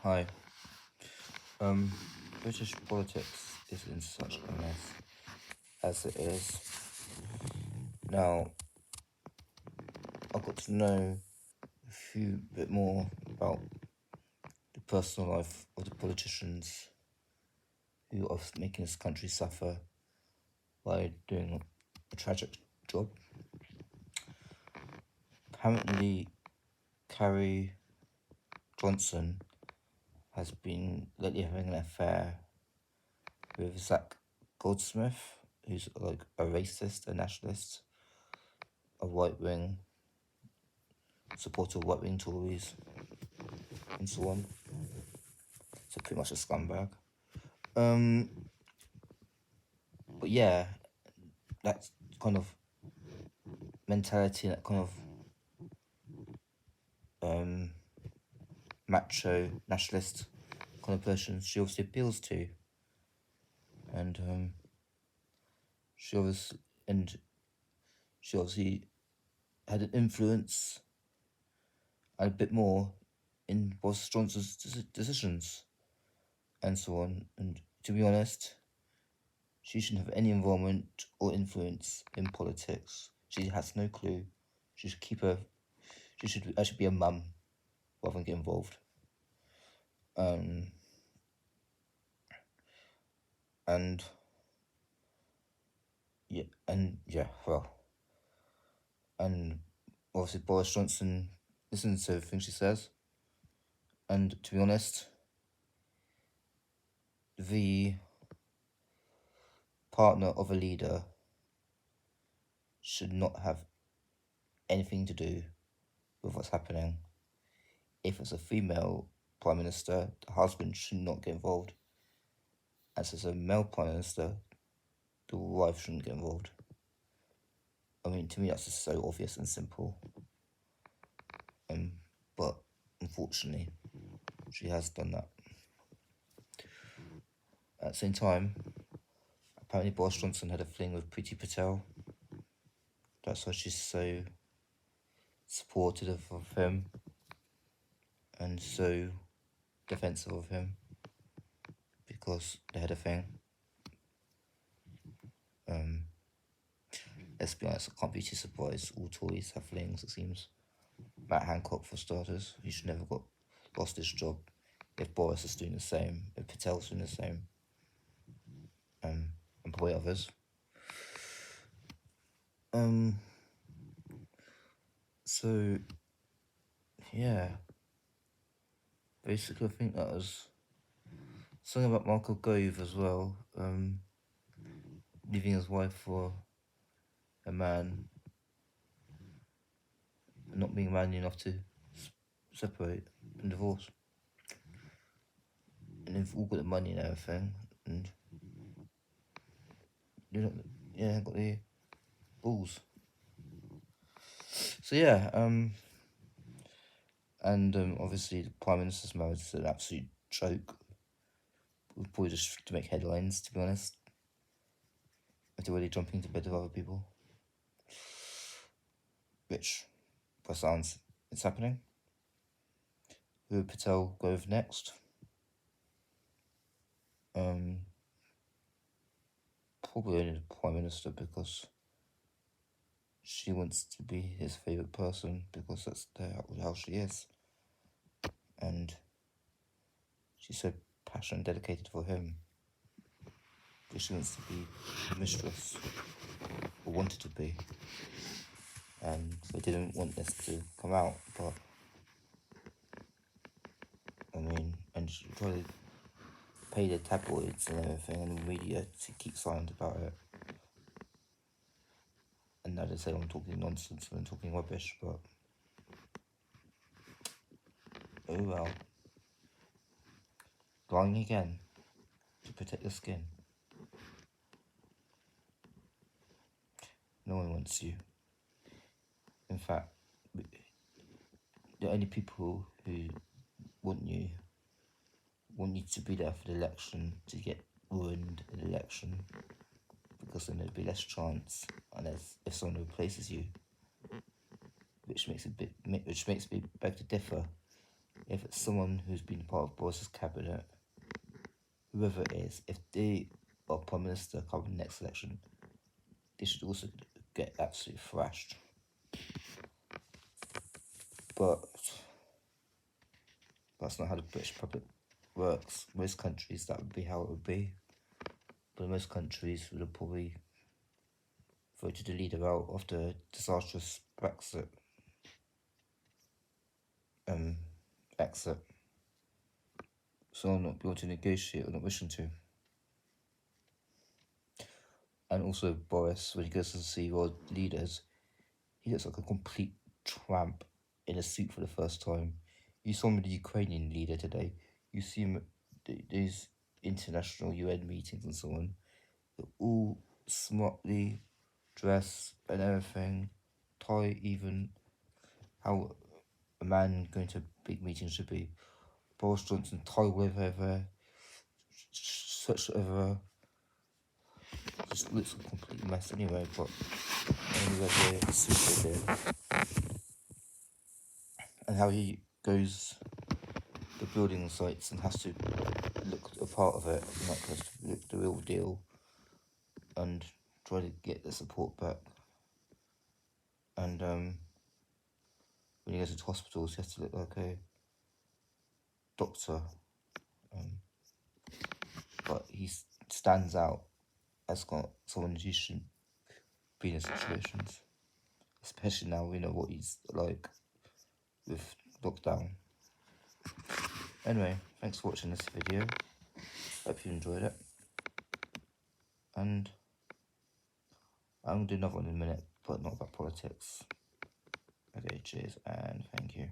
Hi. Um, British politics is in such a mess as it is. Now, I got to know a few bit more about the personal life of the politicians who are making this country suffer by doing a tragic job. Apparently, Carrie Johnson has been lately having an affair with Zach Goldsmith, who's like a racist, a nationalist, a right-wing supporter of right-wing Tories, and so on. So pretty much a scumbag. But yeah, that kind of mentality, that kind of macho nationalist kind of person, she obviously appeals to, and she obviously had an influence and a bit more in Boris Johnson's decisions and so on. And to be honest, she shouldn't have any involvement or influence in politics. She has no clue. She should keep her. She should actually be a mum rather than get involved. And well, and obviously Boris Johnson listens to everything she says. And to be honest, the partner of a leader should not have anything to do with what's happening. If it's a female prime minister, the husband should not get involved. As it's a male prime minister, the wife shouldn't get involved. I mean, to me, that's just so obvious and simple. But unfortunately, she has done that. At the same time, apparently Boris Johnson had a fling with Priti Patel. That's why she's so supportive of him and so defensive of him, because they had a thing. Let's be honest, I can't be too surprised. All Tories have flings, it seems. Matt Hancock, for starters, he should never lost his job. If Boris is doing the same, if Patel's doing the same, and probably others. So yeah, basically I think that was something about Michael Gove as well, leaving his wife for a man, and not being manly enough to separate and divorce. And they've all got the money and everything, and got the balls. So yeah, and obviously the Prime Minister's marriage is an absolute joke. Probably just to make headlines, to be honest. If they're really jumping into bed with other people. Which, by sounds, it's happening. Who would Patel go with next? Probably only the Prime Minister, because she wants to be his favourite person, because that's how she is. And she's so passionate and dedicated for him. But she wants to be a mistress, or wanted to be. And they didn't want this to come out, but I mean, and she tried to pay the tabloids and everything and the media to keep silent about it. And now they say I'm talking nonsense and I'm talking rubbish, but oh well. Lying again to protect your skin. No one wants you. In fact, the only people who want you to be there for the election to get ruined in the election, because then there'd be less chance unless if someone replaces you, which makes me beg to differ. if it's someone who's been part of Boris's cabinet, whoever it is, if they are Prime Minister coming next election, they should also get absolutely thrashed. But that's not how the British public works. Most countries, that would be how it would be. But most countries would have probably voted the leader out of the disastrous Brexit exit. So not be able to negotiate or not wishing to. And also Boris, when he goes to see world leaders, he looks like a complete tramp in a suit for the first time. You saw him with the Ukrainian leader today. You see him at these international UN meetings and so on. They're all smartly dressed and everything. Tie even. How a man going to a big meeting should be. Boris Johnson tie with over, such over. Just looks a complete mess anyway, but anyway, the suit there. And how he goes the building sites and has to look a part of it, not just look the real deal, and try to get the support back. And when he goes to hospitals, he has to look like a doctor. But he stands out as someone who shouldn't be in situations, especially now we know what he's like with lockdown. Anyway, thanks for watching this video. Hope you enjoyed it. And I'm going to do another one in a minute, but not about politics. Okay, cheers and thank you.